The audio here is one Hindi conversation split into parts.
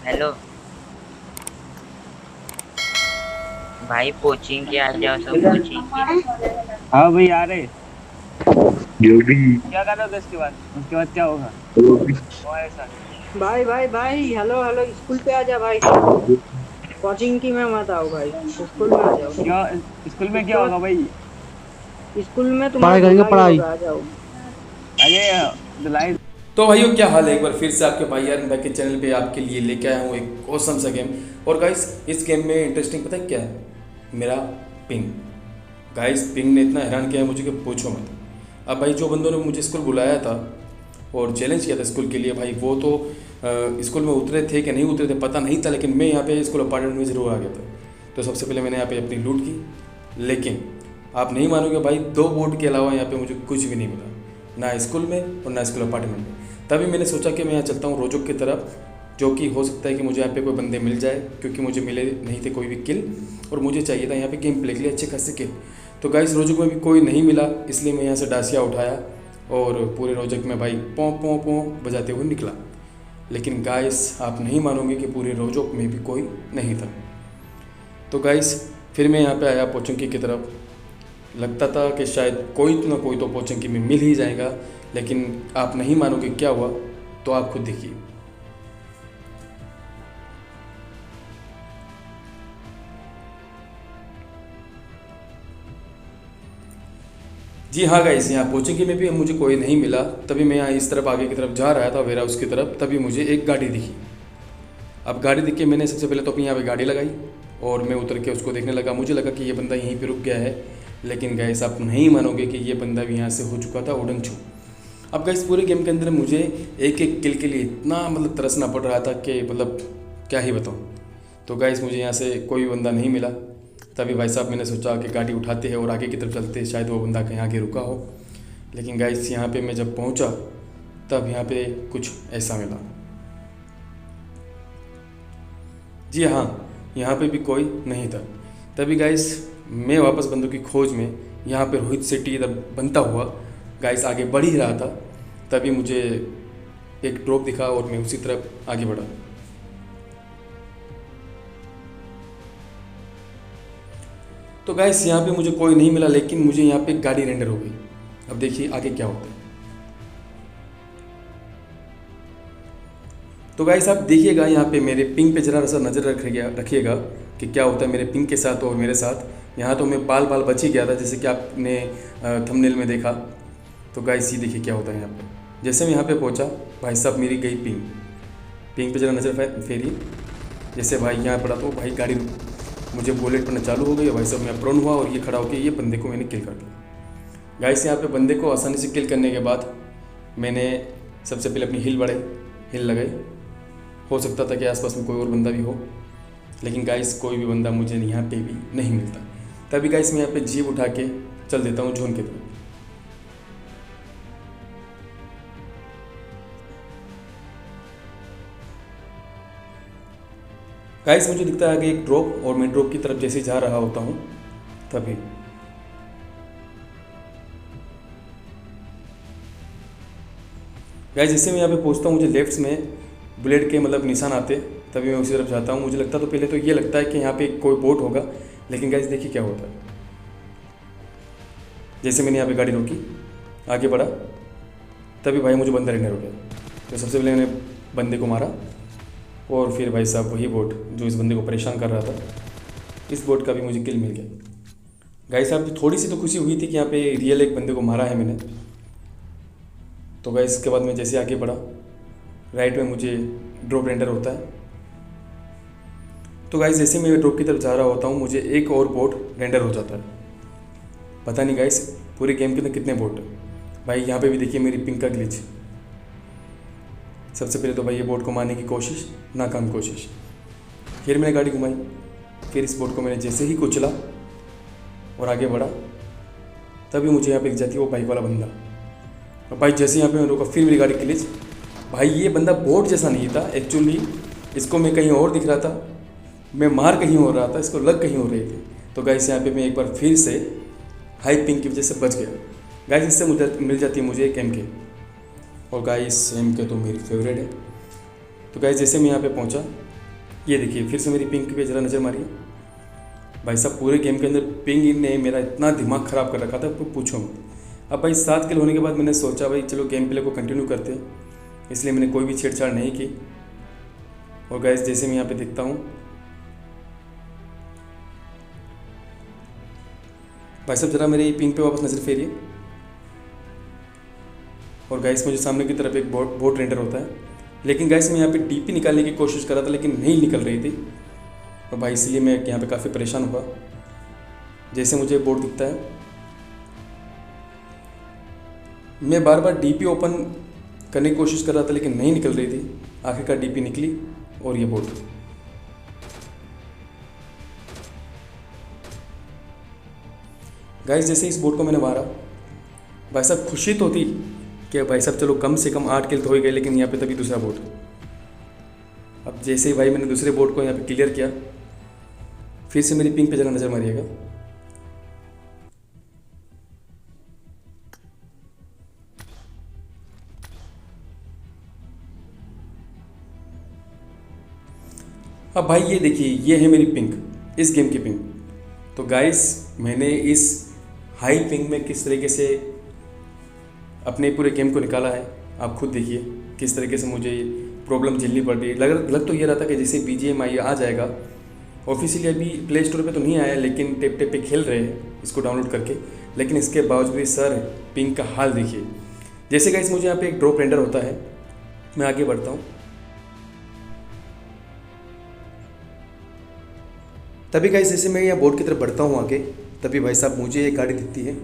हेलो भाई, कोचिंग के आ जाओ, सब कोचिंग के। हाँ भाई आ रहे। जो भी क्या कर रहे हो उसके बाद क्या होगा जो भी तुम्हारे साथ? भाई भाई भाई, हेलो हेलो, स्कूल पे आ जा भाई। कोचिंग की में मत आओ भाई, स्कूल में आ जाओ। क्या? स्कूल में उसके क्या होगा बाद भाई? स्कूल में तुम्हारा पढ़ाई करेंगे धुलाई पढ़ाई। होगा, आ जाओ। अरे जुलाई। तो भाइयों क्या हाल है। एक बार फिर से आपके भाई यार भाई के चैनल पे आपके लिए लेके आया हूँ एक ऑसम सा गेम। और गाइस इस गेम में इंटरेस्टिंग पता है क्या है? मेरा पिंग। गाइस पिंग ने इतना हैरान किया है मुझे कि पूछो मत। अब भाई जो बंदों ने मुझे स्कूल बुलाया था और चैलेंज किया था स्कूल के लिए, भाई वो तो स्कूल में उतरे थे कि नहीं उतरे थे पता नहीं था, लेकिन मैं यहाँ पे स्कूल अपार्टमेंट में ज़रूर आ गया था। तो सबसे पहले मैंने यहाँ पे अपनी लूट की, लेकिन आप नहीं मानोगे भाई, 2 बोर्ड के अलावा यहाँ पे मुझे कुछ भी नहीं मिला, ना स्कूल में और ना स्कूल अपार्टमेंट में। तभी मैंने सोचा कि मैं यहाँ चलता हूँ रोजोक की तरफ, जो कि हो सकता है कि मुझे यहाँ पे कोई बंदे मिल जाए, क्योंकि मुझे मिले नहीं थे कोई भी किल, और मुझे चाहिए था यहाँ पे गेम प्ले के लिए अच्छे खासे किल। तो गाइस रोजक में भी कोई नहीं मिला, इसलिए मैं यहाँ से डासिया उठाया और पूरे रोजक में भाई पों पों पों बजाते हुए निकला। लेकिन गाइस आप नहीं मानोगे कि पूरे रोजक में भी कोई नहीं था। तो गाइस फिर मैं यहाँ पे आया पोचंकी की तरफ। लगता था कि शायद कोई ना कोई तो पोचंकी में मिल ही जाएगा, लेकिन आप नहीं मानोगे क्या हुआ, तो आप खुद देखिए। जी हाँ गाइस, यहाँ पोचंकी में भी मुझे कोई नहीं मिला। तभी मैं यहाँ इस तरफ आगे की तरफ जा रहा था वेयर हाउस की तरफ, तभी मुझे एक गाड़ी दिखी। अब गाड़ी दिख के मैंने सबसे पहले तो अपनी यहाँ पे गाड़ी लगाई और मैं उतर के उसको देखने लगा। मुझे लगा कि ये बंदा यहीं पे रुक गया है, लेकिन गाइस आप नहीं मानोगे कि ये बंदा भी यहाँ से हो चुका था उड़नछू। अब गाइस पूरे गेम के अंदर मुझे एक एक किल के लिए इतना तरसना पड़ रहा था कि क्या ही बताऊँ। तो गाइस मुझे यहाँ से कोई भी बंदा नहीं मिला। तभी भाई साहब मैंने सोचा कि गाड़ी उठाते हैं और आगे की तरफ चलते हैं, शायद वो बंदा कहीं आगे रुका हो। लेकिन गाइस यहाँ पे मैं जब पहुँचा तब यहाँ पे कुछ ऐसा मिला। जी हाँ, यहाँ पे भी कोई नहीं था। तभी गाइस मैं वापस बंदों की खोज में यहाँ पे रोहित सिटी इधर बनता हुआ गाइस आगे बढ़ ही रहा था। तभी मुझे एक ड्रॉप दिखा और मैं उसी तरफ आगे बढ़ा। तो गाइस यहाँ पे मुझे कोई नहीं मिला, लेकिन मुझे यहाँ पे गाड़ी रेंडर हो गई। अब देखिए आगे क्या होता है। तो गाइस आप देखिएगा यहाँ पे मेरे पिंग पे जरा सा नज़र रखिएगा कि क्या होता है मेरे पिंग के साथ और मेरे साथ। यहाँ तो मैं बाल बच ही गया था, जैसे कि आपने थंबनेल में देखा। तो गाइस ये देखिए क्या होता है यहाँ पे। जैसे मैं यहाँ पे पहुँचा, भाई साहब मेरी गई पिंग पे जरा नज़र फेरी। जैसे भाई यहाँ पड़ा तो भाई गाड़ी मुझे बुलेट पड़ना चालू हो गई। भाई साहब मैं प्रोन हुआ और ये खड़ा होकर ये बंदे को मैंने किल कर दिया। गाइस यहाँ पे बंदे को आसानी से किल करने के बाद मैंने सबसे पहले अपनी हिल लगाई। हो सकता था कि आसपास में कोई और बंदा भी हो, लेकिन गाइस कोई भी बंदा मुझे यहाँ पे भी नहीं मिलता। तभी गाइस मैं यहाँ पे जीप उठा के चल देता हूँ जोन की तरफ। गाइस मुझे दिखता है आगे एक ड्रॉप, और मैं ड्रॉप की तरफ जैसे जा रहा होता हूँ तभी गाइस जैसे मैं यहाँ पे पहुँचता हूँ, मुझे लेफ्ट में बुलेट के निशान आते। तभी मैं उसी तरफ जाता हूँ। मुझे लगता तो पहले तो ये लगता है कि यहाँ पे कोई बोट होगा, लेकिन गाइस देखिए क्या होता है। जैसे मैंने यहाँ पे गाड़ी रोकी, आगे बढ़ा, तभी भाई मुझे बंदा रेंडर हो गया। तो सबसे पहले मैंने बंदे को मारा और फिर भाई साहब वही बोट जो इस बंदे को परेशान कर रहा था, इस बोट का भी मुझे किल मिल गया। गाइस साहब थोड़ी सी तो खुशी हुई थी कि यहाँ पे रियल एक बंदे को मारा है मैंने। तो गाइस इसके बाद मैं जैसे आगे बढ़ा, राइट में मुझे ड्रॉप रेंडर होता है। तो गाइस जैसे मैं ड्रॉप की तरफ जा रहा होता हूँ, मुझे एक और बोट रेंडर हो जाता है। पता नहीं गाइस पूरे गेम के अंदर कितने बोट है। भाई यहाँ पे भी देखिए मेरी पिंक का ग्लिच। सबसे पहले तो भाई ये बोट को मारने की कोशिश, नाकाम कोशिश। फिर मैंने गाड़ी घुमाई, फिर इस बोट को मैंने जैसे ही कुचला और आगे बढ़ा, तभी मुझे यहाँ पे दिख जाती है वो बाइक वाला बंदा। और भाई जैसे यहाँ पे मैं रुका, फिर मेरी गाड़ी क्लिच। भाई ये बंदा बोट जैसा नहीं था एक्चुअली, इसको मैं कहीं और दिख रहा था, मैं मार कहीं हो रहा था, इसको लग कहीं हो रही थी। तो गाइस यहाँ पे मैं एक बार फिर से हाई पिंक की वजह से बच गया। गाइस इससे मुझे मिल जाती है मुझे एक MK, और गाइस MK तो मेरी फेवरेट है। तो गाइस जैसे मैं यहाँ पे पहुँचा, ये देखिए फिर से मेरी पिंग पे ज़रा नज़र मारिए। भाई साहब पूरे गेम के अंदर पिंग ने मेरा इतना दिमाग ख़राब कर रखा था, पूछो मत। अब भाई 7 किल होने के बाद मैंने सोचा भाई चलो गेम प्ले को कंटिन्यू करते हैं, इसलिए मैंने कोई भी छेड़छाड़ नहीं की। और गाइस जैसे मैं यहाँ पे दिखता हूँ, भाई साहब ज़रा मेरी पिंग पे वापस नज़र फेरिए। और गाइस मुझे सामने की तरफ एक बोट रेंडर होता है, लेकिन गाइस मैं यहाँ पे डीपी निकालने की कोशिश कर रहा था लेकिन नहीं निकल रही थी। और भाई इसलिए मैं यहाँ पे काफ़ी परेशान हुआ। जैसे मुझे बोट दिखता है, मैं बार बार डीपी ओपन करने की कोशिश कर रहा था लेकिन नहीं निकल रही थी। आखिरकार डीपी निकली और ये बोट। गाइस जैसे इस बोट को मैंने मारा, भाई साहब खुशी तो थी कि भाई साहब चलो कम से कम 8 किल तो हो ही गए, लेकिन यहाँ पे तभी दूसरा बोट। अब जैसे ही भाई मैंने दूसरे बोट को यहाँ पे क्लियर किया, फिर से मेरी पिंग पे जरा नज़र मारिएगा। अब भाई ये देखिए, ये है मेरी पिंग, इस गेम की पिंग। तो गाइस मैंने इस हाई पिंग में किस तरीके से अपने पूरे गेम को निकाला है, आप खुद देखिए किस तरीके से मुझे प्रॉब्लम झेलनी पड़ रही है। लग तो ये रहा था कि जैसे BGMI आ जाएगा, ऑफिशियली अभी प्ले स्टोर पे तो नहीं आया, लेकिन टेप पे खेल रहे हैं इसको डाउनलोड करके। लेकिन इसके बावजूद सर पिंग का हाल देखिए। जैसे गाइस मुझे यहाँ पे एक ड्रॉप रेंडर होता है, मैं आगे बढ़ता हूँ। तभी गाइस जैसे मैं यहाँ बोर्ड की तरफ बढ़ता हूँ आगे, तभी भाई साहब मुझे एक गाड़ी दिखती है।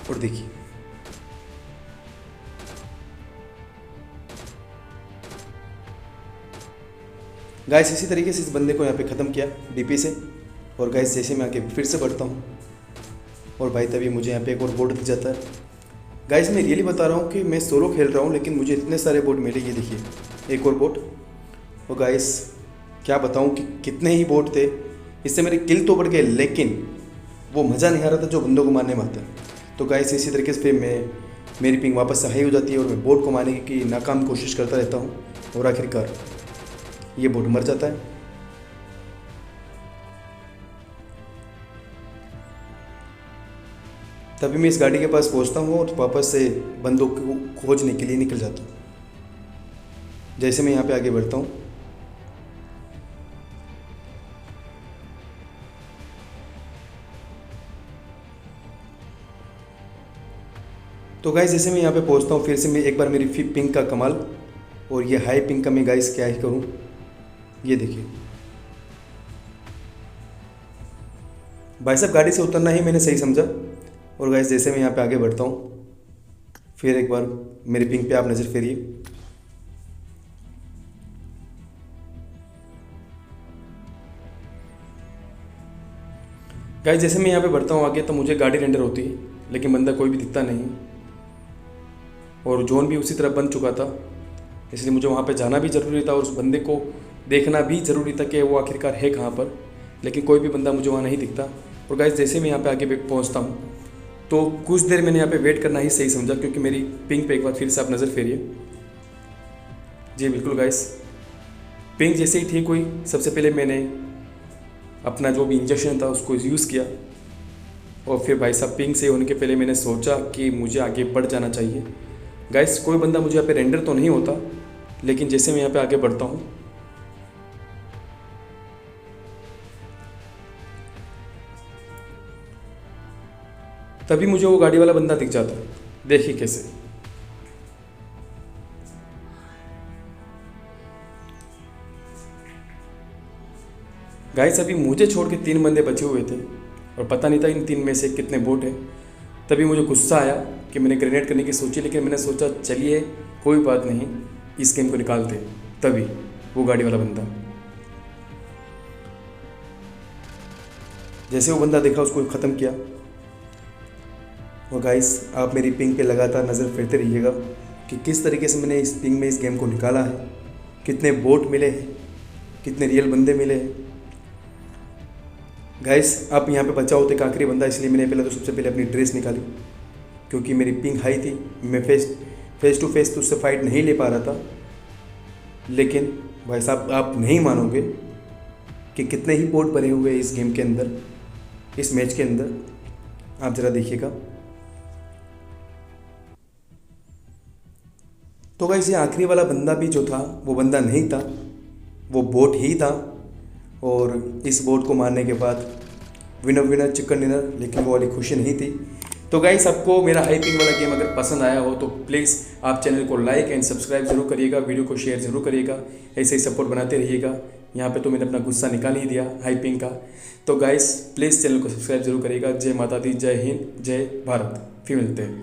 और देखिए गाइस इसी तरीके से इस बंदे को यहाँ पे ख़त्म किया डीपी से। और गाइस जैसे मैं आगे फिर से बढ़ता हूँ, और भाई तभी मुझे यहाँ पे एक और बोर्ड दिख जाता है। गाइस मैं रियली बता रहा हूँ कि मैं सोलो खेल रहा हूँ, लेकिन मुझे इतने सारे बोर्ड मिले। ये देखिए एक और बोर्ड। और गाइस क्या बताऊँ कि कितने ही बोर्ड थे, इससे मेरे किल तो बढ़ गए, लेकिन वो मज़ा नहीं आ रहा था जो बंदों को मारने में आता है। तो गाइस इसी तरीके से मेरी पिंग वापस से हाई हो जाती है और मैं बोर्ड को मारने की नाकाम कोशिश करता रहता हूँ, और आखिरकार ये बोर्ड मर जाता है। तभी मैं इस गाड़ी के पास पहुंचता हूँ और वापस से बंदों को खोजने के लिए निकल जाता हूँ। जैसे मैं यहाँ पे आगे बढ़ता हूँ, तो गाइस जैसे मैं यहाँ पे पहुँचता हूँ, फिर से मैं एक बार मेरी पिंग का कमाल, और ये हाई पिंग का मैं गाइस क्या ही करूँ। ये देखिए भाई साहब गाड़ी से उतरना ही मैंने सही समझा। और गाइस जैसे मैं यहाँ पे आगे बढ़ता हूँ, फिर एक बार मेरी पिंग पे आप नज़र फेरिए। गाइस जैसे मैं यहाँ पे बढ़ता हूँ आगे, तो मुझे गाड़ी रेंडर होती है, लेकिन बंदा कोई भी दिखता नहीं, और जोन भी उसी तरफ बन चुका था, इसलिए मुझे वहाँ पे जाना भी ज़रूरी था और उस बंदे को देखना भी ज़रूरी था कि वो आखिरकार है कहाँ पर, लेकिन कोई भी बंदा मुझे वहाँ नहीं दिखता। और गाइस जैसे मैं यहाँ पे आगे पहुँचता हूँ, तो कुछ देर मैंने यहाँ पे वेट करना ही सही समझा, क्योंकि मेरी पिंग पे एक बार फिर से आप नज़र फेरिए। जी बिल्कुल गाइस, पिंग जैसे ही ठीक हुई, सबसे पहले मैंने अपना जो भी इंजेक्शन था उसको यूज़ किया, और फिर भाई साहब पिंग से होने के पहले मैंने सोचा कि मुझे आगे बढ़ जाना चाहिए। गाइस कोई बंदा मुझे यहाँ पे रेंडर तो नहीं होता, लेकिन जैसे मैं यहाँ पे आगे बढ़ता हूँ, तभी मुझे वो गाड़ी वाला बंदा दिख जाता है। देखिए कैसे। गाइस अभी मुझे छोड़ के 3 बंदे बचे हुए थे, और पता नहीं था इन 3 में से कितने बोट हैं। तभी मुझे गुस्सा आया कि मैंने ग्रेनेड करने की सोची, लेकिन मैंने सोचा चलिए कोई बात नहीं, इस गेम को निकालते। तभी वो गाड़ी वाला बंदा, जैसे वो बंदा देखा उसको ख़त्म किया। और गाइस आप मेरी पिंग पे लगातार नज़र फेरते रहिएगा कि किस तरीके से मैंने इस पिंग में इस गेम को निकाला है, कितने बोट मिले हैं, कितने रियल बंदे मिले हैं। गाइस आप यहाँ पे बचा होते एक आखिरी बंदा, इसलिए मैंने पहले तो सबसे पहले अपनी ड्रेस निकाली, क्योंकि मेरी पिंग हाई थी। मैं फेस टू फेस तो उससे फाइट नहीं ले पा रहा था, लेकिन भाई साहब आप नहीं मानोगे कि कितने ही पोर्ट भरे हुए हैं इस गेम के अंदर, इस मैच के अंदर। आप ज़रा देखिएगा। तो गाइस ये आखिरी वाला बंदा भी जो था वो बंदा नहीं था, वो बोट ही था। और इस बोट को मारने के बाद विनर विनर चिकन डिनर, लेकिन वो वाली खुशी नहीं थी। तो गाइस आपको मेरा हाइपिंग वाला गेम अगर पसंद आया हो तो प्लीज़ आप चैनल को लाइक एंड सब्सक्राइब जरूर करिएगा, वीडियो को शेयर जरूर करिएगा, ऐसे ही सपोर्ट बनाते रहिएगा। यहाँ पे तो मैंने अपना गुस्सा निकाल ही दिया हाइपिंग का। तो गाइस प्लीज़ चैनल को सब्सक्राइब जरूर करिएगा। जय माता दी, जय हिंद, जय भारत। फिर मिलते हैं।